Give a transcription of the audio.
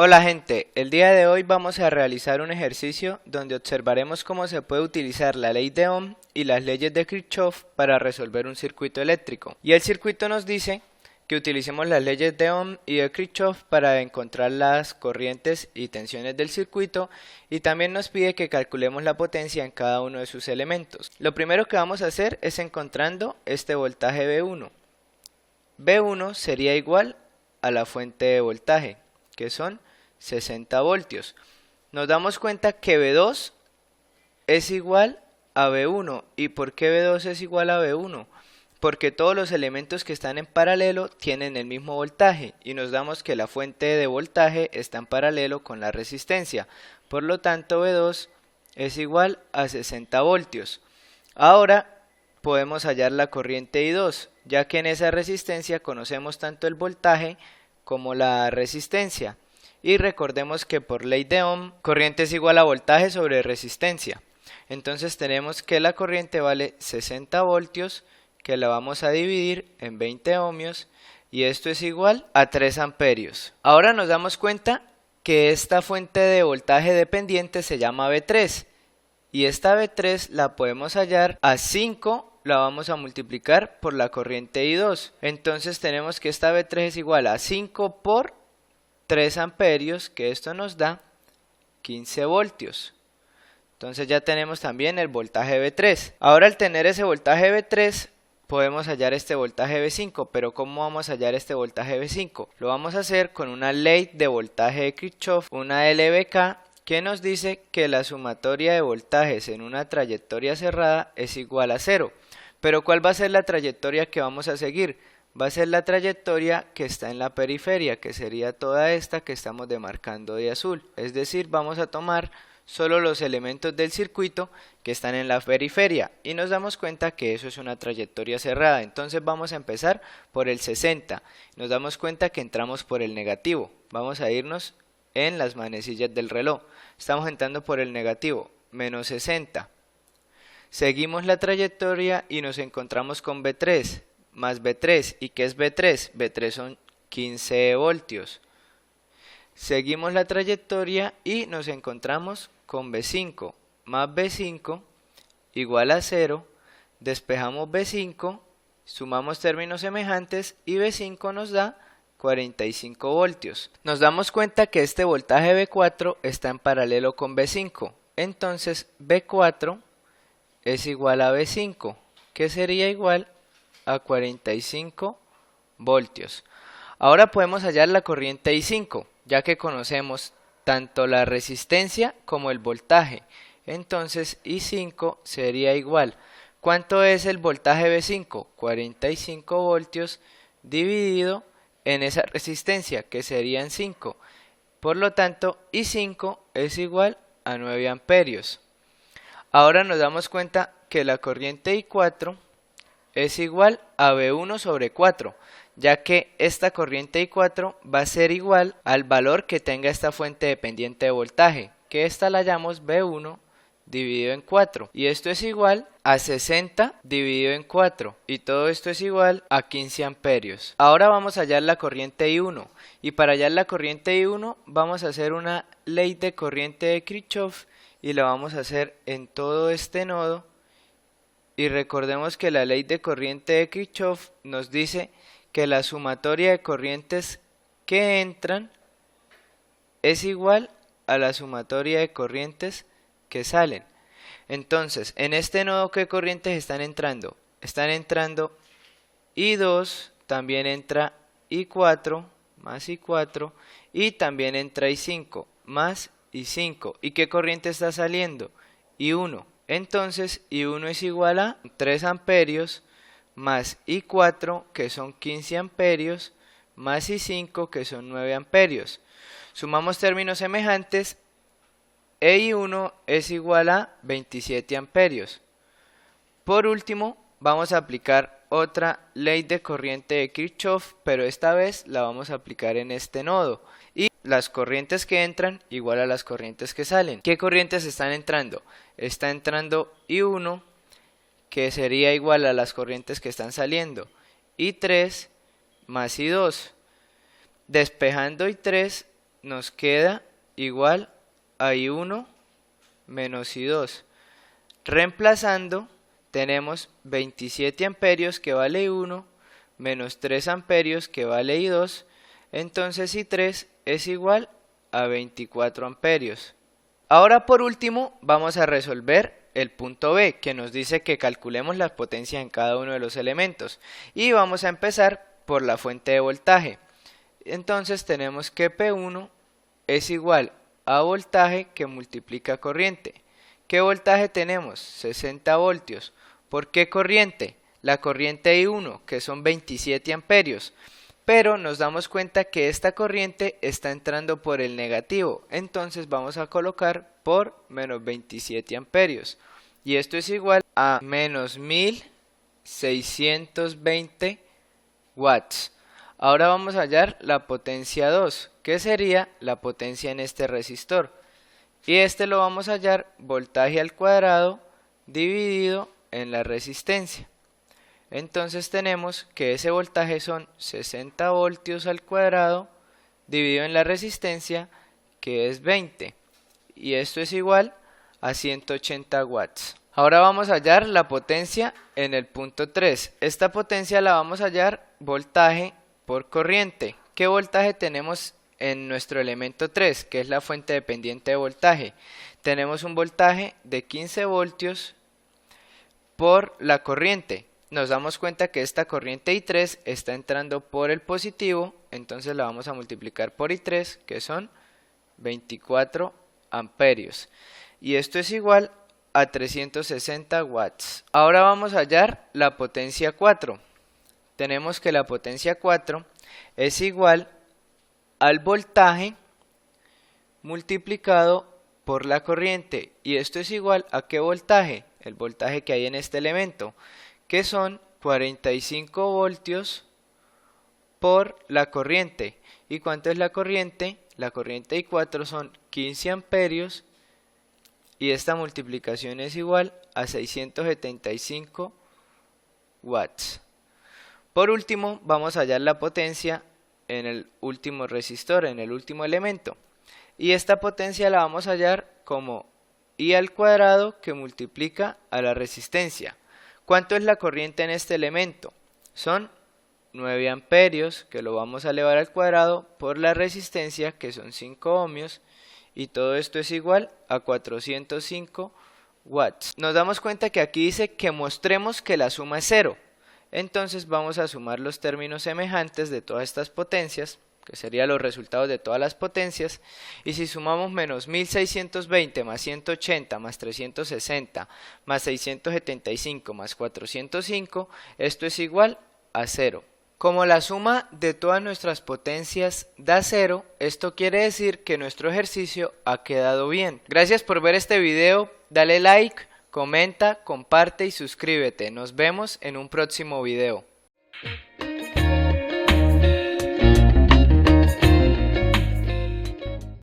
Hola gente, el día de hoy vamos a realizar un ejercicio donde observaremos cómo se puede utilizar la ley de Ohm y las leyes de Kirchhoff para resolver un circuito eléctrico. Y el circuito nos dice que utilicemos las leyes de Ohm y de Kirchhoff para encontrar las corrientes y tensiones del circuito, y también nos pide que calculemos la potencia en cada uno de sus elementos. Lo primero que vamos a hacer es encontrando este voltaje V1. V1 sería igual a la fuente de voltaje, que son 60 voltios. Nos damos cuenta que V2 es igual a V1. ¿Y por qué V2 es igual a V1? Porque todos los elementos que están en paralelo tienen el mismo voltaje, y nos damos que la fuente de voltaje está en paralelo con la resistencia. Por lo tanto, V2 es igual a 60 voltios. Ahora podemos hallar la corriente I2, ya que en esa resistencia conocemos tanto el voltaje como la resistencia. Y recordemos que por ley de Ohm, corriente es igual a voltaje sobre resistencia. Entonces tenemos que la corriente vale 60 voltios, que la vamos a dividir en 20 ohmios, y esto es igual a 3 amperios. Ahora nos damos cuenta que esta fuente de voltaje dependiente se llama V3, y esta V3 la podemos hallar a 5, la vamos a multiplicar por la corriente I2. Entonces tenemos que esta V3 es igual a 5 por 3 amperios, que esto nos da 15 voltios. Entonces ya tenemos también el voltaje V3. Ahora, al tener ese voltaje V3, podemos hallar este voltaje V5, pero ¿cómo vamos a hallar este voltaje V5? Lo vamos a hacer con una ley de voltaje de Kirchhoff, una LVK, que nos dice que la sumatoria de voltajes en una trayectoria cerrada es igual a 0. Pero ¿cuál va a ser la trayectoria que vamos a seguir? Va a ser la trayectoria que está en la periferia, que sería toda esta que estamos demarcando de azul. Es decir, vamos a tomar solo los elementos del circuito que están en la periferia, y nos damos cuenta que eso es una trayectoria cerrada. Entonces vamos a empezar por el 60. Nos damos cuenta que entramos por el negativo. Vamos a irnos en las manecillas del reloj. Estamos entrando por el negativo, menos 60. Seguimos la trayectoria y nos encontramos con V3. Más V3. ¿Y qué es V3? V3 son 15 voltios. Seguimos la trayectoria y nos encontramos con V5. Más V5 igual a 0. Despejamos V5, sumamos términos semejantes y V5 nos da 45 voltios. Nos damos cuenta que este voltaje V4 está en paralelo con V5. Entonces V4 es igual a V5, que sería igual a 45 voltios. Ahora podemos hallar la corriente I5, ya que conocemos tanto la resistencia como el voltaje. Entonces I5 sería igual. ¿Cuánto es el voltaje V5? 45 voltios dividido en esa resistencia, que serían 5. Por lo tanto, I5 es igual a 9 amperios. Ahora nos damos cuenta que la corriente I4 es igual a V1 sobre 4, ya que esta corriente I4 va a ser igual al valor que tenga esta fuente dependiente de voltaje, que esta la llamamos V1 dividido en 4, y esto es igual a 60 dividido en 4, y todo esto es igual a 15 amperios. Ahora vamos a hallar la corriente I1, y para hallar la corriente I1 vamos a hacer una ley de corriente de Kirchhoff, y la vamos a hacer en todo este nodo. Y recordemos que la ley de corriente de Kirchhoff nos dice que la sumatoria de corrientes que entran es igual a la sumatoria de corrientes que salen. Entonces, en este nodo, ¿qué corrientes están entrando? Están entrando I2, también entra I4, más I4, y también entra I5, más I5. ¿Y qué corriente está saliendo? I1. Entonces I1 es igual a 3 amperios más I4, que son 15 amperios, más I5, que son 9 amperios. Sumamos términos semejantes e I1 es igual a 27 amperios. Por último, vamos a aplicar otra ley de corriente de Kirchhoff, pero esta vez la vamos a aplicar en este nodo. Y las corrientes que entran igual a las corrientes que salen. ¿Qué corrientes están entrando? Está entrando I1, que sería igual a las corrientes que están saliendo. I3 más I2. Despejando I3 nos queda igual a I1 menos I2. Reemplazando, tenemos 27 amperios que vale I1 menos 3 amperios que vale I2. Entonces I3 es igual a 24 amperios. Ahora por último vamos a resolver el punto B, que nos dice que calculemos las potencias en cada uno de los elementos. Y vamos a empezar por la fuente de voltaje. Entonces tenemos que P1 es igual a voltaje que multiplica corriente. ¿Qué voltaje tenemos? 60 voltios. ¿Por qué corriente? La corriente I1, que son 27 amperios. Pero nos damos cuenta que esta corriente está entrando por el negativo. Entonces vamos a colocar por menos 27 amperios. Y esto es igual a menos 1620 watts. Ahora vamos a hallar la potencia 2, que sería la potencia en este resistor. Y este lo vamos a hallar voltaje al cuadrado dividido en la resistencia. Entonces tenemos que ese voltaje son 60 voltios al cuadrado dividido en la resistencia, que es 20. Y esto es igual a 180 watts. Ahora vamos a hallar la potencia en el punto 3. Esta potencia la vamos a hallar voltaje por corriente. ¿Qué voltaje tenemos en nuestro elemento 3, que es la fuente dependiente de voltaje? Tenemos un voltaje de 15 voltios por la corriente. Nos damos cuenta que esta corriente I3 está entrando por el positivo, entonces la vamos a multiplicar por I3, que son 24 amperios. Y esto es igual a 360 watts. Ahora vamos a hallar la potencia 4. Tenemos que la potencia 4 es igual al voltaje multiplicado por la corriente. ¿Y esto es igual a qué voltaje? El voltaje que hay en este elemento, que son 45 voltios por la corriente. ¿Y cuánto es la corriente? La corriente I4 son 15 amperios y esta multiplicación es igual a 675 watts. Por último, vamos a hallar la potencia en el último resistor, en el último elemento. Y esta potencia la vamos a hallar como I al cuadrado que multiplica a la resistencia. ¿Cuánto es la corriente en este elemento? Son 9 amperios, que lo vamos a elevar al cuadrado, por la resistencia, que son 5 ohmios, y todo esto es igual a 405 watts. Nos damos cuenta que aquí dice que mostremos que la suma es 0. Entonces vamos a sumar los términos semejantes de todas estas potencias, que serían los resultados de todas las potencias, y si sumamos menos 1620 más 180 más 360 más 675 más 405, esto es igual a 0. Como la suma de todas nuestras potencias da 0, esto quiere decir que nuestro ejercicio ha quedado bien. Gracias por ver este video, dale like, comenta, comparte y suscríbete. Nos vemos en un próximo video.